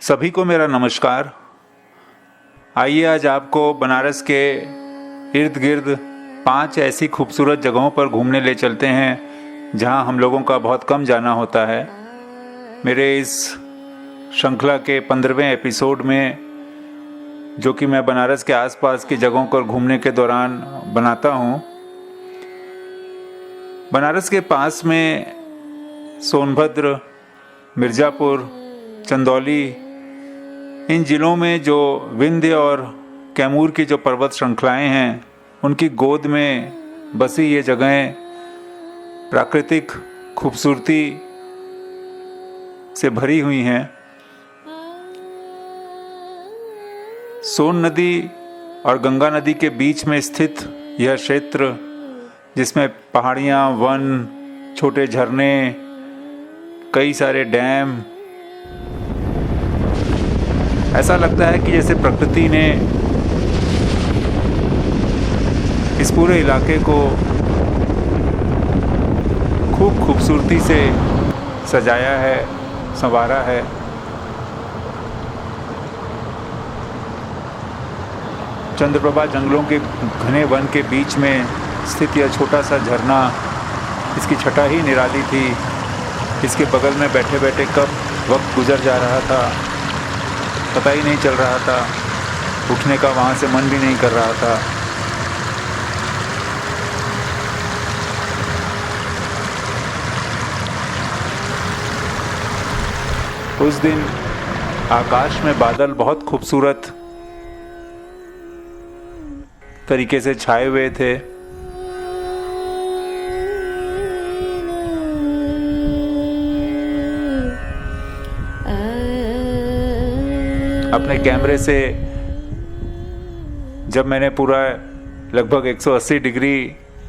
सभी को मेरा नमस्कार। आइए आज आपको बनारस के इर्द गिर्द 5 ऐसी खूबसूरत जगहों पर घूमने ले चलते हैं जहां हम लोगों का बहुत कम जाना होता है। मेरे इस श्रृंखला के 15वें एपिसोड में, जो कि मैं बनारस के आसपास की जगहों पर घूमने के दौरान बनाता हूं, बनारस के पास में सोनभद्र, मिर्ज़ापुर, चंदौली, इन ज़िलों में जो विंध्य और कैमूर की जो पर्वत श्रृंखलाएं हैं, उनकी गोद में बसी ये जगहें प्राकृतिक खूबसूरती से भरी हुई हैं। सोन नदी और गंगा नदी के बीच में स्थित यह क्षेत्र, जिसमें पहाड़ियाँ, वन, छोटे झरने, कई सारे डैम, ऐसा लगता है कि जैसे प्रकृति ने इस पूरे इलाके को खूब खूबसूरती से सजाया है, संवारा है। चंद्रप्रभा जंगलों के घने वन के बीच में स्थित यह छोटा सा झरना, इसकी छटा ही निराली थी। इसके बगल में बैठे बैठे कब वक्त गुजर जा रहा था पता ही नहीं चल रहा था। उठने का वहाँ से मन भी नहीं कर रहा था। उस दिन आकाश में बादल बहुत खूबसूरत तरीके से छाए हुए थे। अपने कैमरे से जब मैंने पूरा लगभग 180 डिग्री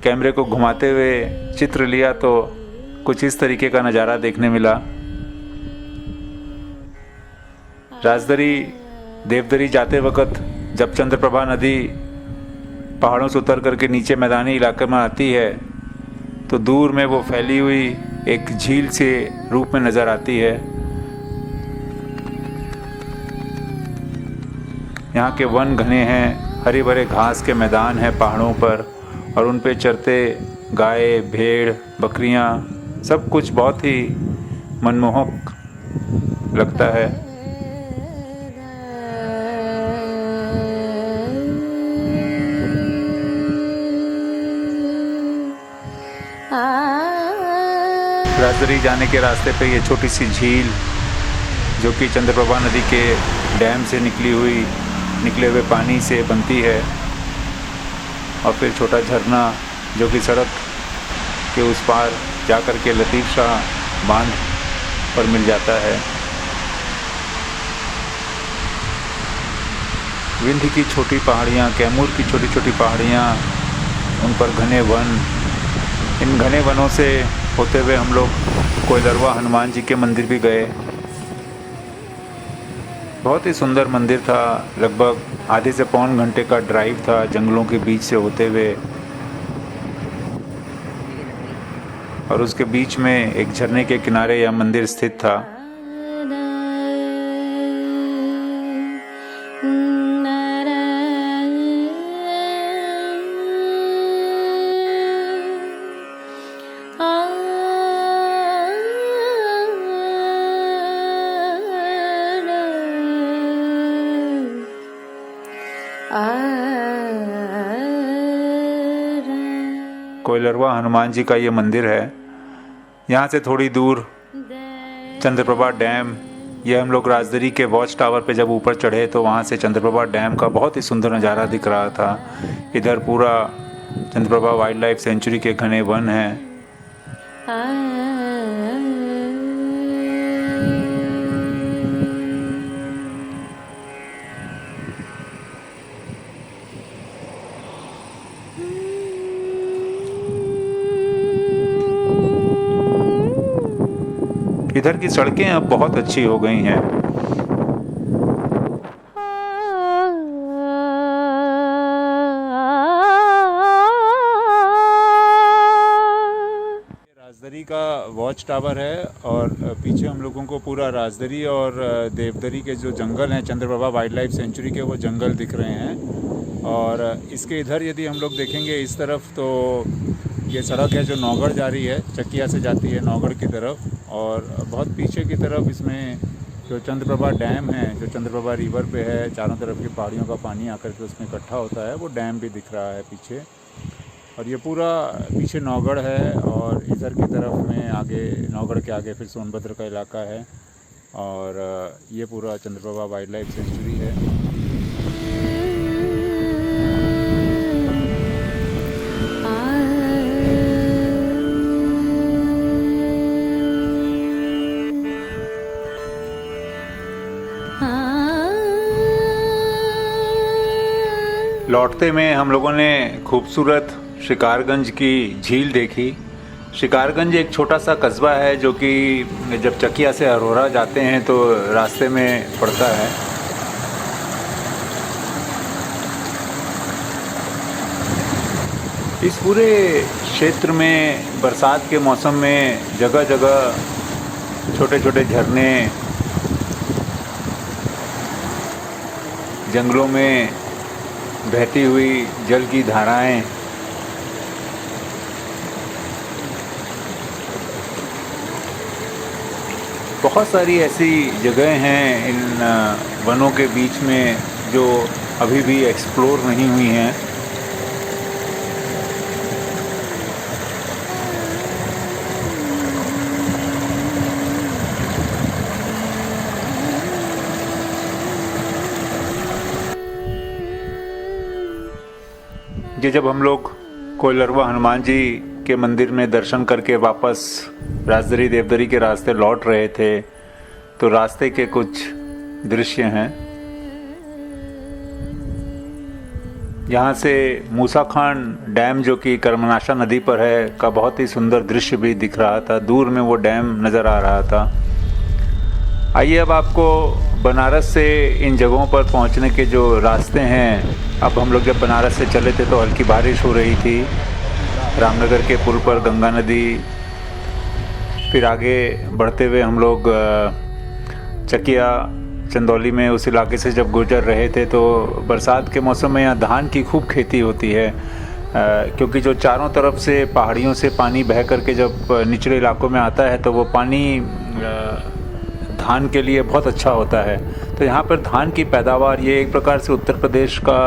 कैमरे को घुमाते हुए चित्र लिया तो कुछ इस तरीके का नज़ारा देखने मिला। राजदरी देवदरी जाते वक्त जब चंद्रप्रभा नदी पहाड़ों से उतर करके नीचे मैदानी इलाके में आती है तो दूर में वो फैली हुई एक झील से रूप में नज़र आती है। यहाँ के वन घने हैं, हरे भरे घास के मैदान हैं पहाड़ों पर, और उन पे चरते गाय, भेड़, बकरियाँ, सब कुछ बहुत ही मनमोहक लगता है। राजदरी जाने के रास्ते पे ये छोटी सी झील, जो कि चंद्रप्रभा नदी के डैम से निकले हुए पानी से बनती है, और फिर छोटा झरना जो कि सड़क के उस पार जाकर के लतीफ़ शाह बांध पर मिल जाता है। विंध्य की छोटी पहाड़ियाँ, कैमूर की छोटी छोटी पहाड़ियाँ, उन पर घने वन। इन घने वनों से होते हुए हम लोग कोइलरवा हनुमान जी के मंदिर भी गए। बहुत ही सुंदर मंदिर था। लगभग आधे से पौन घंटे का ड्राइव था जंगलों के बीच से होते हुए, और उसके बीच में एक झरने के किनारे यह मंदिर स्थित था। कोइलरवा हनुमान जी का ये मंदिर है। यहाँ से थोड़ी दूर चंद्रप्रभा डैम। ये हम लोग राजदरी के वॉच टावर पे जब ऊपर चढ़े तो वहाँ से चंद्रप्रभा डैम का बहुत ही सुंदर नज़ारा दिख रहा था। इधर पूरा चंद्रप्रभा वाइल्ड लाइफ सेंचुरी के घने वन हैं। इधर की सड़कें अब बहुत अच्छी हो गई हैं। वॉच टावर है और पीछे हम लोगों को पूरा राजदरी और देवदरी के जो जंगल हैं, चंद्रप्रभा वाइल्ड लाइफ सेंचुरी के वो जंगल दिख रहे हैं। और इसके इधर यदि हम लोग देखेंगे इस तरफ तो ये सड़क है जो नौगढ़ जा रही है, चकिया से जाती है नौगढ़ की तरफ। और बहुत पीछे की तरफ इसमें जो चंद्रप्रभा डैम है, जो चंद्रप्रभा रिवर पे है, चारों तरफ की पहाड़ियों का पानी आकर के उसमें इकट्ठा होता है, वो डैम भी दिख रहा है पीछे। और ये पूरा पीछे नौगढ़ है और इधर की तरफ में आगे नौगढ़ के आगे फिर सोनभद्र का इलाका है और ये पूरा चंद्रप्रभा वाइल्ड लाइफ सेंचुरी है। लौटते में हम लोगों ने खूबसूरत शिकारगंज की झील देखी। शिकारगंज एक छोटा सा कस्बा है जो कि जब चकिया से अरोरा जाते हैं तो रास्ते में पड़ता है। इस पूरे क्षेत्र में बरसात के मौसम में जगह जगह छोटे छोटे झरने, जंगलों में बहती हुई जल की धाराएं, बहुत सारी ऐसी जगह हैं इन वनों के बीच में जो अभी भी एक्सप्लोर नहीं हुई हैं। ये जब हम लोग कोइलरवा हनुमान जी के मंदिर में दर्शन करके वापस राजदरी देवदरी के रास्ते लौट रहे थे तो रास्ते के कुछ दृश्य हैं। यहाँ से मूसा खान डैम जो कि कर्मनाशा नदी पर है का बहुत ही सुंदर दृश्य भी दिख रहा था, दूर में वो डैम नज़र आ रहा था। आइए अब आपको बनारस से इन जगहों पर पहुंचने के जो रास्ते हैं, अब हम लोग जब बनारस से चले थे तो हल्की बारिश हो रही थी। रामनगर के पुल पर गंगा नदी, फिर आगे बढ़ते हुए हम लोग चकिया चंदौली में उस इलाके से जब गुजर रहे थे तो बरसात के मौसम में यहाँ धान की खूब खेती होती है, क्योंकि जो चारों तरफ से पहाड़ियों से पानी बह करके जब निचले इलाकों में आता है तो वो पानी धान के लिए बहुत अच्छा होता है। तो यहाँ पर धान की पैदावार, ये एक प्रकार से उत्तर प्रदेश का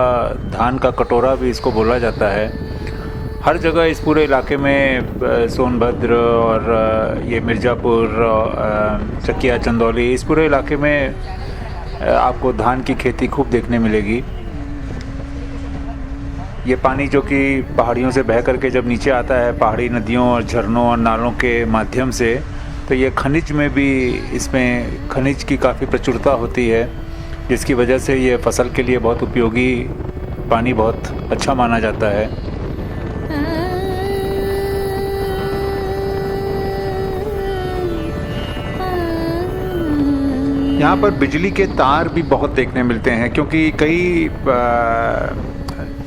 धान का कटोरा भी इसको बोला जाता है। हर जगह इस पूरे इलाके में सोनभद्र और ये मिर्ज़ापुर, चकिया, चंदौली, इस पूरे इलाके में आपको धान की खेती खूब देखने मिलेगी। ये पानी जो कि पहाड़ियों से बह करके जब नीचे आता है पहाड़ी नदियों और झरनों और नालों के माध्यम से, तो ये खनिज में भी, इसमें खनिज की काफ़ी प्रचुरता होती है, जिसकी वजह से ये फसल के लिए बहुत उपयोगी, पानी बहुत अच्छा माना जाता है। यहाँ पर बिजली के तार भी बहुत देखने मिलते हैं, क्योंकि कई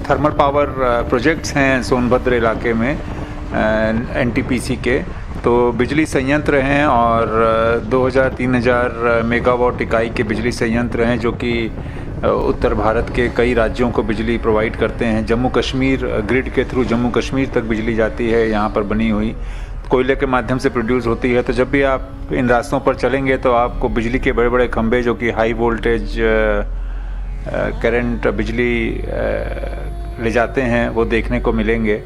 थर्मल पावर प्रोजेक्ट्स हैं सोनभद्र इलाके में एनटीपीसी के, तो बिजली संयंत्र हैं और 2000-3000 मेगावाट इकाई के बिजली संयंत्र हैं जो कि उत्तर भारत के कई राज्यों को बिजली प्रोवाइड करते हैं। जम्मू कश्मीर ग्रिड के थ्रू जम्मू कश्मीर तक बिजली जाती है, यहाँ पर बनी हुई कोयले के माध्यम से प्रोड्यूस होती है। तो जब भी आप इन रास्तों पर चलेंगे तो आपको बिजली के बड़े बड़े खंभे जो कि हाई वोल्टेज करंट बिजली ले जाते हैं वो देखने को मिलेंगे।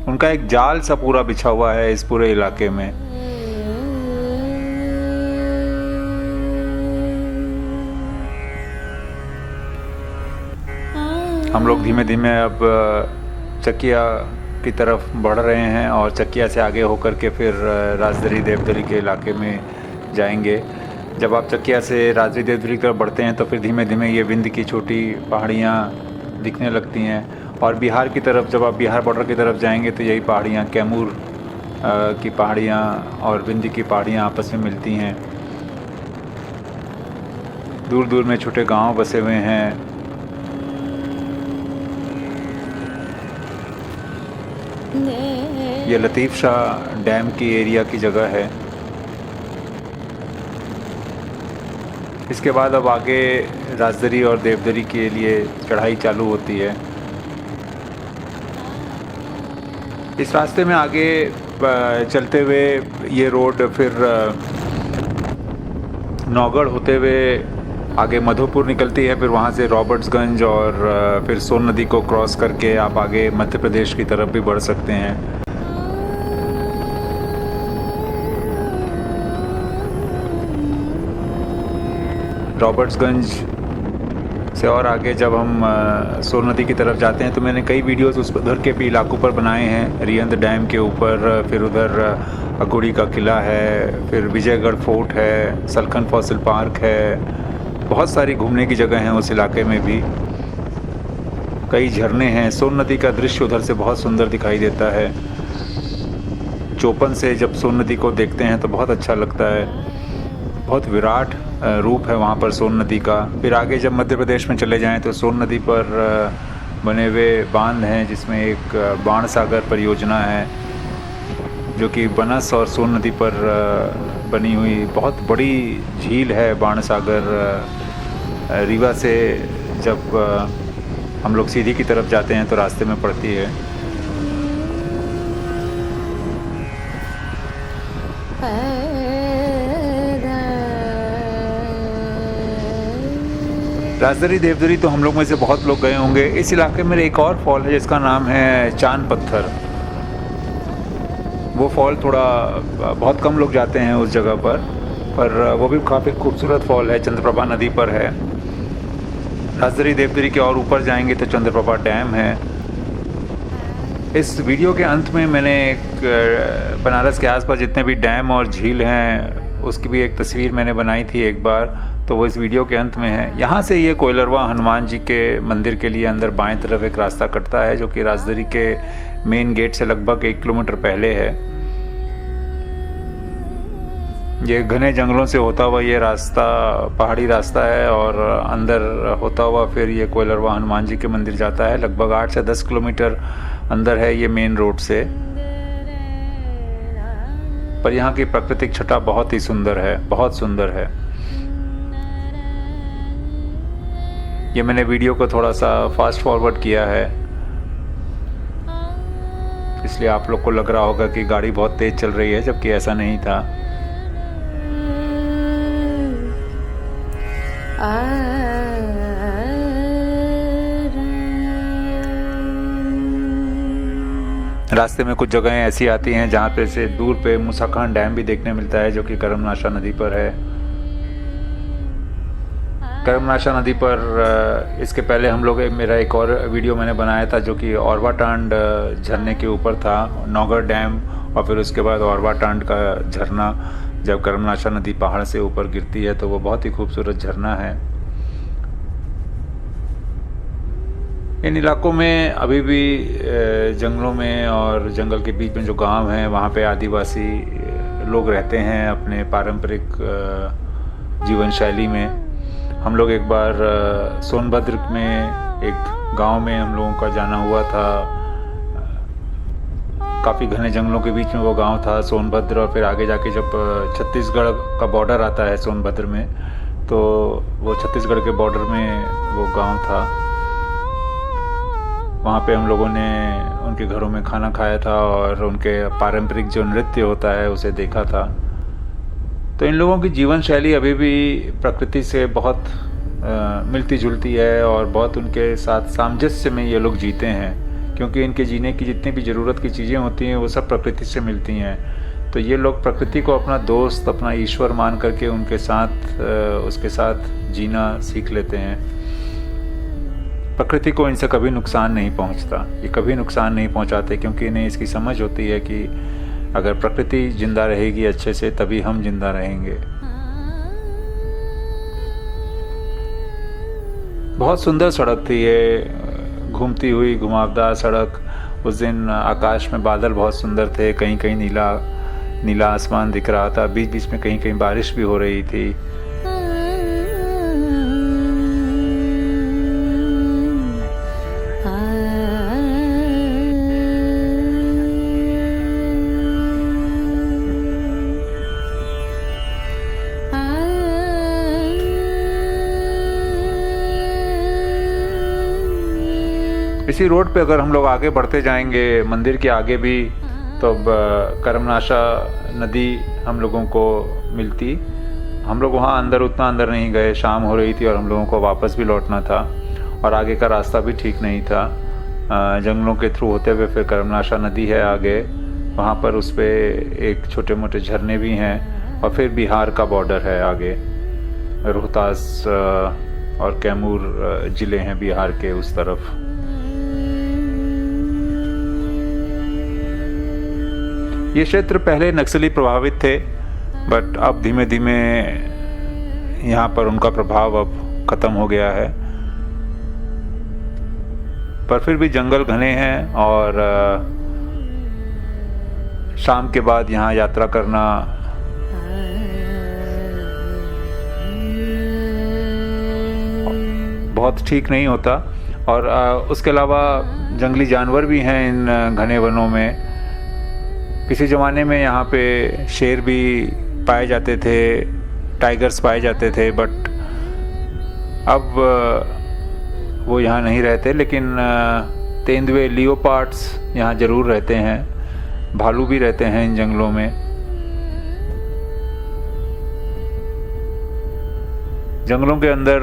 उनका एक जाल सा पूरा बिछा हुआ है इस पूरे इलाके में। हम लोग धीमे धीमे अब चकिया की तरफ बढ़ रहे हैं और चकिया से आगे होकर के फिर राजदरी देवदरी के इलाके में जाएंगे। जब आप चकिया से राजदरी देवदरी की तरफ बढ़ते हैं तो फिर धीमे धीमे ये विंध्य की छोटी पहाड़ियाँ दिखने लगती हैं और बिहार की तरफ, जब आप बिहार बॉर्डर की तरफ जाएंगे तो यही पहाड़ियाँ, कैमूर की पहाड़ियाँ और विंध्य की पहाड़ियाँ आपस में मिलती हैं। दूर दूर में छोटे गांव बसे हुए हैं। ने ये लतीफ़ शाह डैम की एरिया की जगह है। इसके बाद अब आगे राजदरी और देवदरी के लिए चढ़ाई चालू होती है। इस रास्ते में आगे चलते हुए ये रोड फिर नौगढ़ होते हुए आगे मधुपुर निकलती है, फिर वहाँ से रॉबर्ट्सगंज और फिर सोन नदी को क्रॉस करके आप आगे मध्य प्रदेश की तरफ भी बढ़ सकते हैं। रॉबर्ट्सगंज से और आगे जब हम सोन नदी की तरफ जाते हैं तो मैंने कई वीडियोस उधर के भी इलाकों पर बनाए हैं। रियंद डैम के ऊपर, फिर उधर अगुड़ी का किला है, फिर विजयगढ़ फोर्ट है, सलखन फॉसिल पार्क है। बहुत सारी घूमने की जगह हैं उस इलाके में भी। कई झरने हैं। सोन नदी का दृश्य उधर से बहुत सुंदर दिखाई देता है। चौपन से जब सोन नदी को देखते हैं तो बहुत अच्छा लगता है। बहुत विराट रूप है वहाँ पर सोन नदी का। फिर आगे जब मध्य प्रदेश में चले जाएं तो सोन नदी पर बने हुए बांध हैं, जिसमें एक बाण सागर परियोजना है जो कि बनस और सोन नदी पर बनी हुई बहुत बड़ी झील है। बाण सागर रीवा से जब हम लोग सीधी की तरफ जाते हैं तो रास्ते में पड़ती है। राजदरी देवदरी तो हम लोग में से बहुत लोग गए होंगे। इस इलाके में एक और फॉल है जिसका नाम है चांद पत्थर। वो फॉल थोड़ा बहुत कम लोग जाते हैं उस जगह पर वो भी काफ़ी खूबसूरत फॉल है, चंद्रप्रभा नदी पर है। राजदरी देवदरी के और ऊपर जाएंगे तो चंद्रप्रभा डैम है। इस वीडियो के अंत में मैंने एक बनारस के आसपास जितने भी डैम और झील हैं उसकी भी एक तस्वीर मैंने बनाई थी एक बार, तो वो इस वीडियो के अंत में है। यहाँ से ये कोयलरवा हनुमान जी के मंदिर के लिए अंदर बाएं तरफ एक रास्ता कटता है जो कि राजदरी के मेन गेट से लगभग 1 किलोमीटर पहले है। ये घने जंगलों से होता हुआ ये रास्ता पहाड़ी रास्ता है और अंदर होता हुआ फिर ये कोयलरवा हनुमान जी के मंदिर जाता है। लगभग 8 से 10 किलोमीटर अंदर है ये मेन रोड से। पर यहाँ की प्राकृतिक छटा बहुत ही सुंदर है, बहुत सुंदर है। ये मैंने वीडियो को थोड़ा सा फास्ट फॉरवर्ड किया है, इसलिए आप लोग को लग रहा होगा कि गाड़ी बहुत तेज चल रही है, जबकि ऐसा नहीं था। रास्ते में कुछ जगहें ऐसी आती हैं जहाँ पे से दूर पे मूसा खान डैम भी देखने मिलता है जो कि करमनाशा नदी पर है। करमनाशा नदी पर इसके पहले हम लोग मेरा एक और वीडियो मैंने बनाया था जो कि औरवा टांड झरने के ऊपर था, नौगढ़ डैम और फिर उसके बाद औरवा टांड का झरना जब करमनाशा नदी पहाड़ से ऊपर गिरती है तो वो बहुत ही खूबसूरत झरना है। इन इलाकों में अभी भी जंगलों में और जंगल के बीच में जो गांव हैं वहाँ पे आदिवासी लोग रहते हैं अपने पारंपरिक जीवन शैली में। हम लोग एक बार सोनभद्र में एक गांव में हम लोगों का जाना हुआ था। काफ़ी घने जंगलों के बीच में वो गांव था सोनभद्र, और फिर आगे जाके जब छत्तीसगढ़ का बॉर्डर आता है सोनभद्र में तो वो छत्तीसगढ़ के बॉर्डर में वो गांव था। वहाँ पे हम लोगों ने उनके घरों में खाना खाया था और उनके पारंपरिक जो नृत्य होता है उसे देखा था। तो इन लोगों की जीवन शैली अभी भी प्रकृति से बहुत मिलती जुलती है और बहुत उनके साथ सामंजस्य में ये लोग जीते हैं, क्योंकि इनके जीने की जितनी भी ज़रूरत की चीज़ें होती हैं वो सब प्रकृति से मिलती हैं। तो ये लोग प्रकृति को अपना दोस्त, अपना ईश्वर मान करके उसके साथ जीना सीख लेते हैं। प्रकृति को इनसे कभी नुकसान नहीं पहुंचता, ये कभी नुकसान नहीं पहुंचाते, क्योंकि इन्हें इसकी समझ होती है कि अगर प्रकृति जिंदा रहेगी अच्छे से तभी हम जिंदा रहेंगे। बहुत सुंदर सड़क थी ये, घूमती हुई घुमावदार सड़क। उस दिन आकाश में बादल बहुत सुंदर थे, कहीं कहीं नीला नीला आसमान दिख रहा था, बीच बीच में कहीं कहीं बारिश भी हो रही थी। इसी रोड पे अगर हम लोग आगे बढ़ते जाएंगे मंदिर के आगे भी, तो अब कर्मनाशा नदी हम लोगों को मिलती। हम लोग वहाँ अंदर उतना अंदर नहीं गए, शाम हो रही थी और हम लोगों को वापस भी लौटना था और आगे का रास्ता भी ठीक नहीं था। जंगलों के थ्रू होते हुए फिर कर्मनाशा नदी है आगे, वहाँ पर उस पर एक छोटे मोटे झरने भी हैं और फिर बिहार का बॉर्डर है आगे। रोहतास और कैमूर ज़िले हैं बिहार के उस तरफ। ये क्षेत्र पहले नक्सली प्रभावित थे, बट अब धीमे धीमे यहाँ पर उनका प्रभाव अब ख़त्म हो गया है। पर फिर भी जंगल घने हैं और शाम के बाद यहाँ यात्रा करना बहुत ठीक नहीं होता। और उसके अलावा जंगली जानवर भी हैं इन घने वनों में। किसी ज़माने में यहाँ पे शेर भी पाए जाते थे, टाइगर्स पाए जाते थे, बट अब वो यहाँ नहीं रहते। लेकिन तेंदुए, लियोपार्ड्स यहाँ ज़रूर रहते हैं, भालू भी रहते हैं इन जंगलों में। जंगलों के अंदर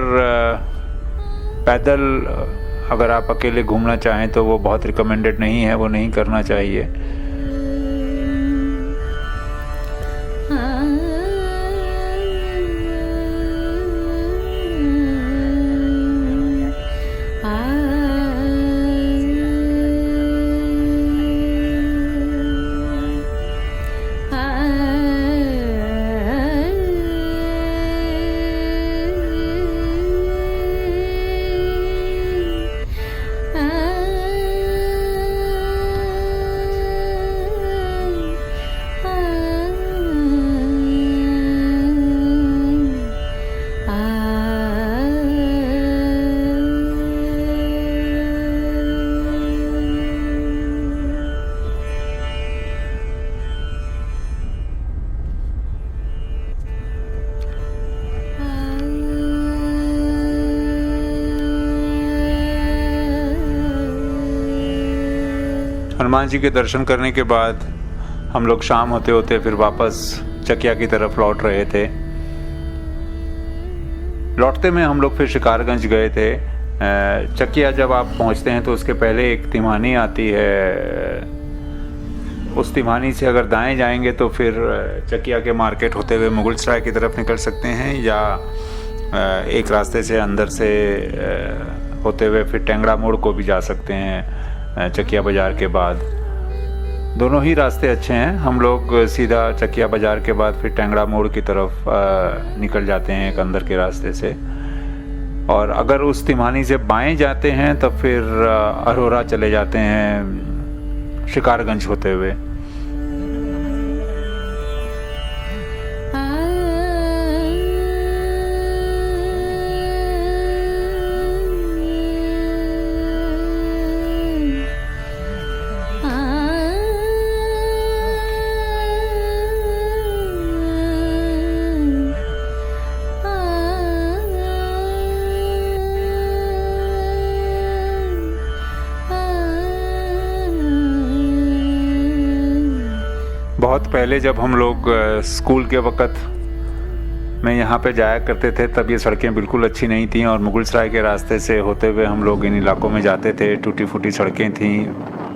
पैदल अगर आप अकेले घूमना चाहें तो वो बहुत रिकमेंडेड नहीं है, वो नहीं करना चाहिए। हनुमान जी के दर्शन करने के बाद हम लोग शाम होते होते फिर वापस चकिया की तरफ लौट रहे थे। लौटते में हम लोग फिर शिकारगंज गए थे। चकिया जब आप पहुंचते हैं तो उसके पहले एक तिमानी आती है। उस तिमानी से अगर दाएं जाएंगे तो फिर चकिया के मार्केट होते हुए मुगलसराय की तरफ निकल सकते हैं, या एक रास्ते से अंदर से होते हुए फिर टेंगड़ा मोड़ को भी जा सकते हैं चकिया बाज़ार के बाद। दोनों ही रास्ते अच्छे हैं। हम लोग सीधा चकिया बाज़ार के बाद फिर टेंगड़ा मोड़ की तरफ निकल जाते हैं एक अंदर के रास्ते से। और अगर उस तिमानी से बाएं जाते हैं तब फिर अरोरा चले जाते हैं शिकारगंज होते हुए। बहुत पहले जब हम लोग स्कूल के वक़्त में यहाँ पे जाया करते थे तब ये सड़कें बिल्कुल अच्छी नहीं थीं और मुगलसराय के रास्ते से होते हुए हम लोग इन इलाकों में जाते थे। टूटी फूटी सड़कें थीं,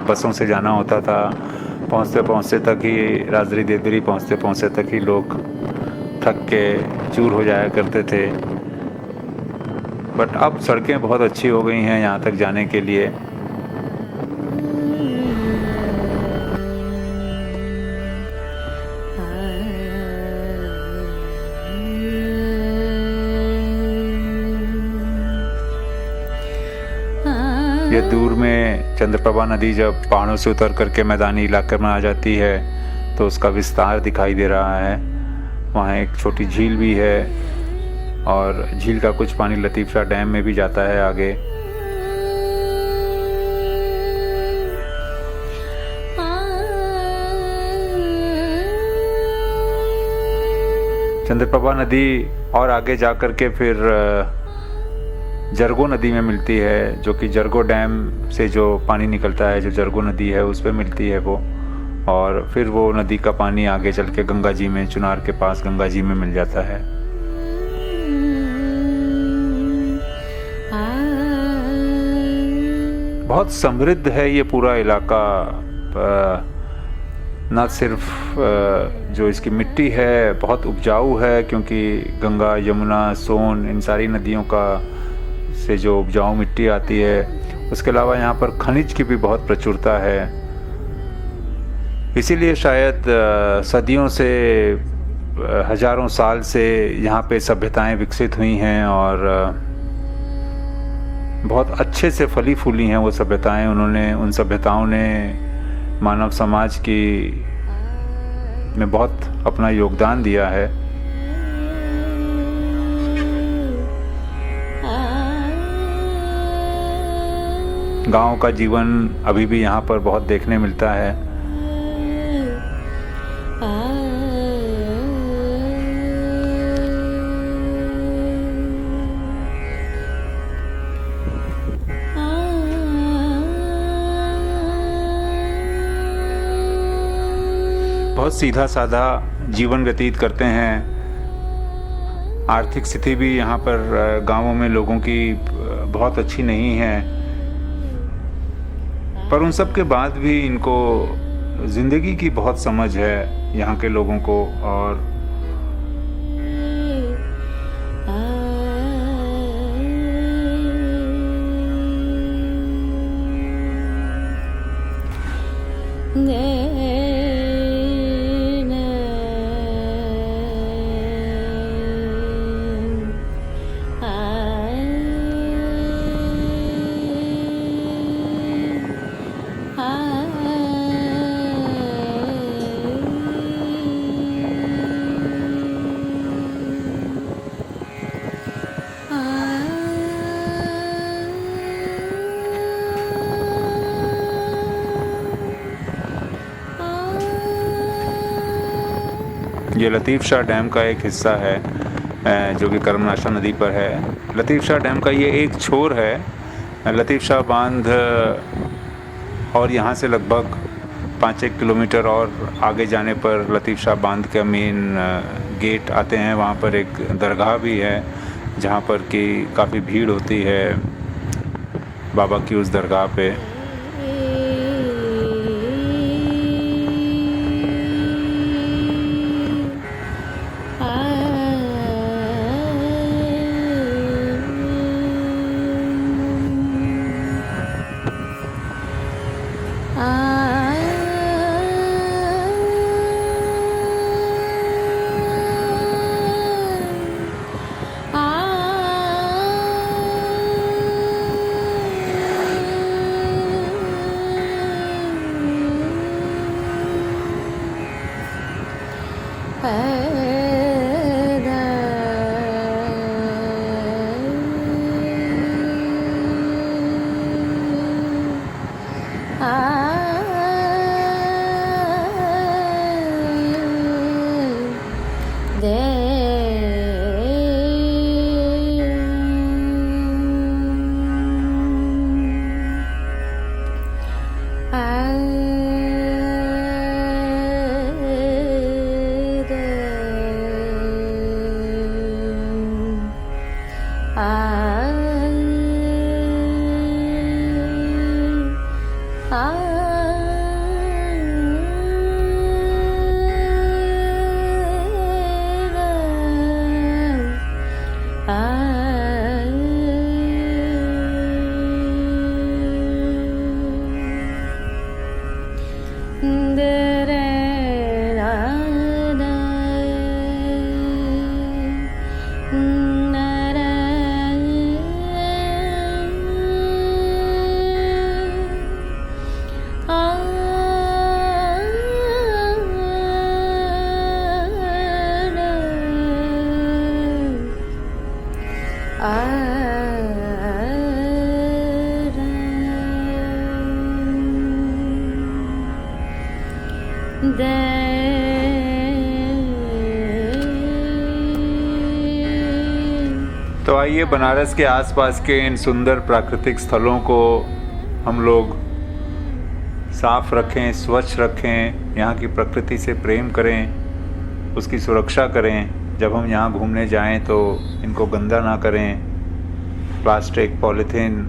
बसों से जाना होता था। पहुँचते पहुँचते तक ही राजरी देवगिरी पहुँचते पहुँचते तक ही लोग थक के चूर हो जाया करते थे। बट अब सड़कें बहुत अच्छी हो गई हैं यहाँ तक जाने के लिए। ये दूर में चंद्रप्रभा नदी जब पहाड़ों से उतर करके मैदानी इलाके में आ जाती है तो उसका विस्तार दिखाई दे रहा है। वहाँ एक छोटी झील भी है और झील का कुछ पानी लतीफ़ शाह डैम में भी जाता है आगे। चंद्रप्रभा नदी और आगे जा कर के फिर जरगो नदी में मिलती है, जो कि जरगो डैम से जो पानी निकलता है, जो जरगो नदी है उस पर मिलती है वो। और फिर वो नदी का पानी आगे चल के गंगा जी में, चुनार के पास गंगा जी में मिल जाता है। बहुत समृद्ध है ये पूरा इलाका। न सिर्फ जो इसकी मिट्टी है बहुत उपजाऊ है, क्योंकि गंगा, यमुना, सोन, इन सारी नदियों का से जो उपजाऊ मिट्टी आती है, उसके अलावा यहाँ पर खनिज की भी बहुत प्रचुरता है। इसीलिए शायद सदियों से, हजारों साल से यहाँ पे सभ्यताएं विकसित हुई हैं और बहुत अच्छे से फली फूली हैं वो सभ्यताएं। उन सभ्यताओं ने मानव समाज की में बहुत अपना योगदान दिया है। गांव का जीवन अभी भी यहाँ पर बहुत देखने मिलता है। बहुत सीधा साधा जीवन व्यतीत करते हैं। आर्थिक स्थिति भी यहाँ पर गांवों में लोगों की बहुत अच्छी नहीं है, पर उन सब के बाद भी इनको ज़िंदगी की बहुत समझ है यहाँ के लोगों को। और ये लतीफ़ शाह डैम का एक हिस्सा है जो कि कर्मनाशा नदी पर है। लतीफ़ शाह डैम का ये एक छोर है। लतीफ़ शाह बांध और यहाँ से लगभग 5-1 किलोमीटर और आगे जाने पर लतीफ़ शाह बांध का मेन गेट आते हैं। वहाँ पर एक दरगाह भी है जहाँ पर कि काफ़ी भीड़ होती है बाबा की उस दरगाह पे। तो आइए बनारस के आसपास के इन सुंदर प्राकृतिक स्थलों को हम लोग साफ रखें, स्वच्छ रखें, यहाँ की प्रकृति से प्रेम करें, उसकी सुरक्षा करें। जब हम यहाँ घूमने जाएं तो इनको गंदा ना करें। प्लास्टिक, पॉलीथीन,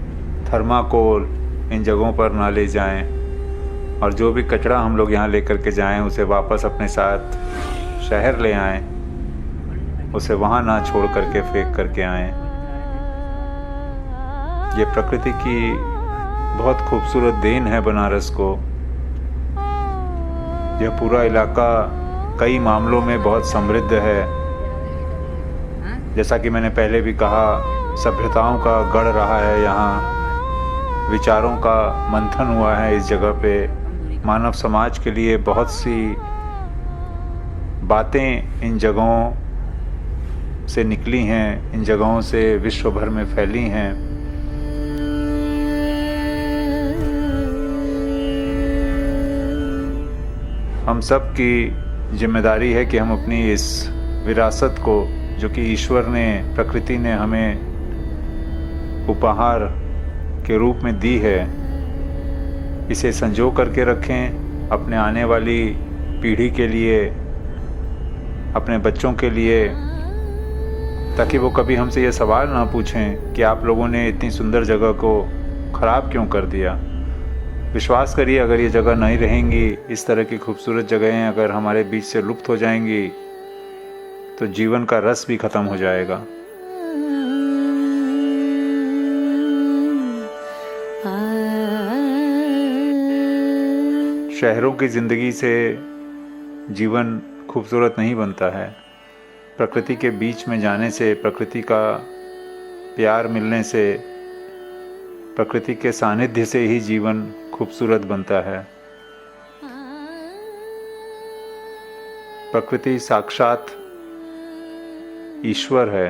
थर्माकोल इन जगहों पर ना ले जाएं, और जो भी कचरा हम लोग यहाँ लेकर के जाएं उसे वापस अपने साथ शहर ले आएं, उसे वहाँ ना छोड़ करके फेंक करके आएं। ये प्रकृति की बहुत खूबसूरत देन है बनारस को। यह पूरा इलाका कई मामलों में बहुत समृद्ध है। जैसा कि मैंने पहले भी कहा, सभ्यताओं का गढ़ रहा है यहाँ, विचारों का मंथन हुआ है इस जगह पे। मानव समाज के लिए बहुत सी बातें इन जगहों से निकली हैं, इन जगहों से विश्व भर में फैली हैं। हम सब की जिम्मेदारी है कि हम अपनी इस विरासत को, जो कि ईश्वर ने, प्रकृति ने हमें उपहार के रूप में दी है, इसे संजो करके रखें अपने आने वाली पीढ़ी के लिए, अपने बच्चों के लिए, ताकि वो कभी हमसे ये सवाल ना पूछें कि आप लोगों ने इतनी सुंदर जगह को ख़राब क्यों कर दिया। विश्वास करिए, अगर ये जगह नहीं रहेंगी, इस तरह की खूबसूरत जगहें अगर हमारे बीच से लुप्त हो जाएंगी, तो जीवन का रस भी ख़त्म हो जाएगा। शहरों की ज़िंदगी से जीवन खूबसूरत नहीं बनता है। प्रकृति के बीच में जाने से, प्रकृति का प्यार मिलने से, प्रकृति के सानिध्य से ही जीवन खूबसूरत बनता है। प्रकृति साक्षात ईश्वर है।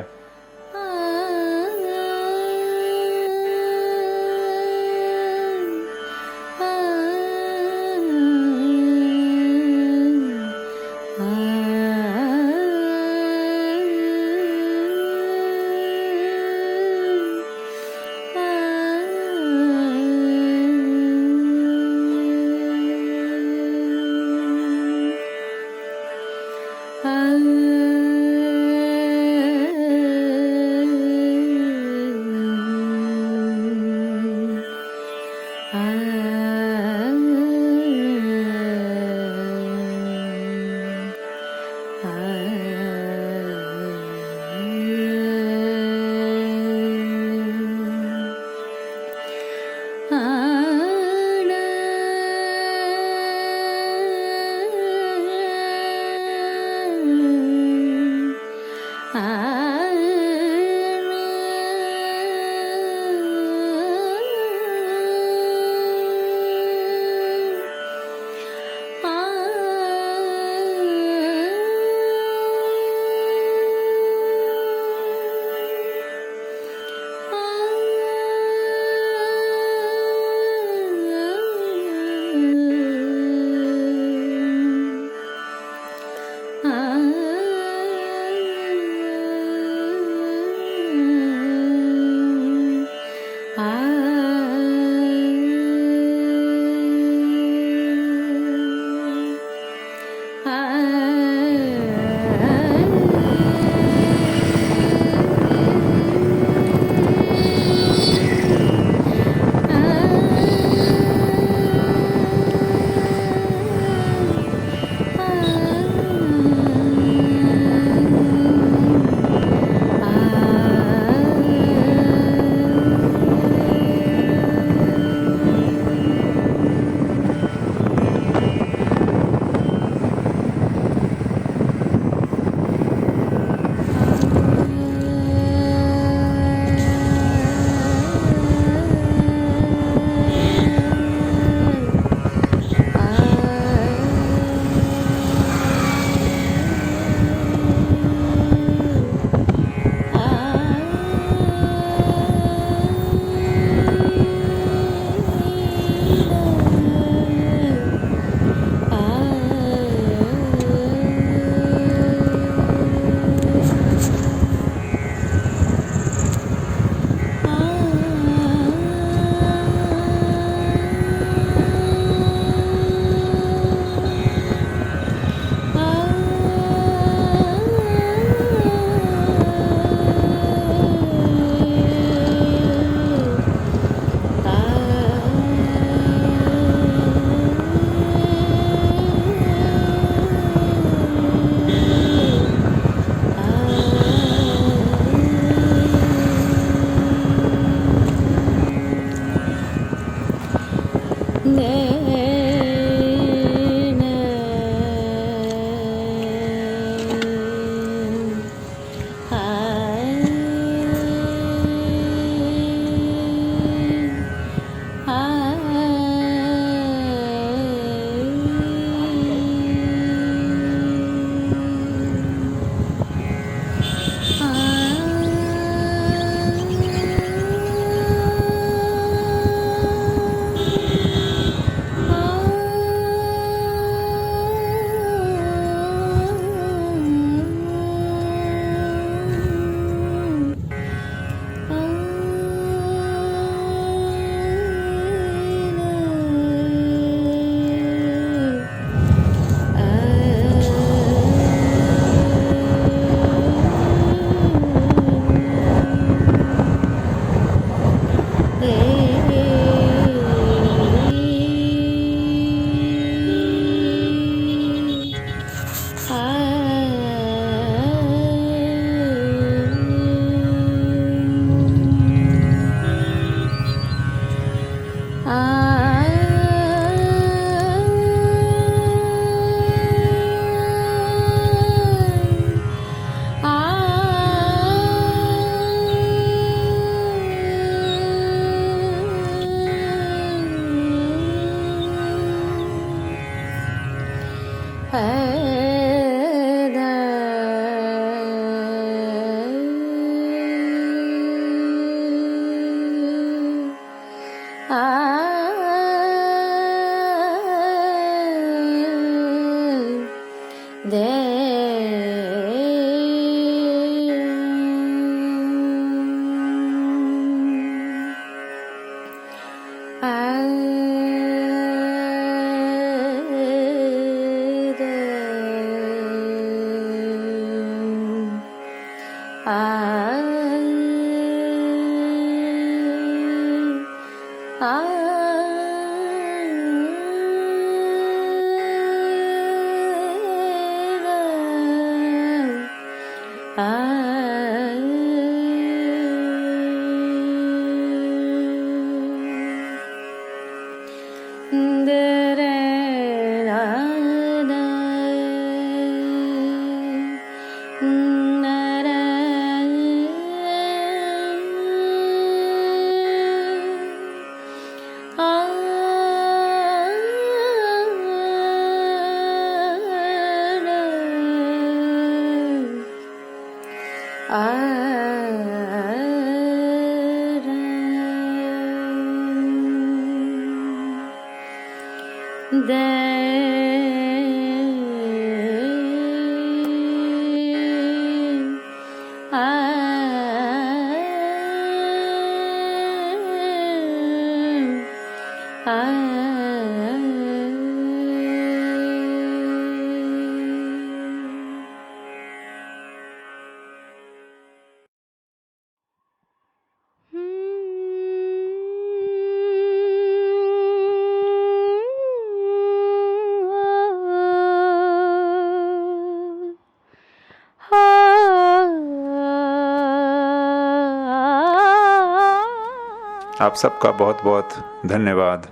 आप सबका बहुत बहुत धन्यवाद।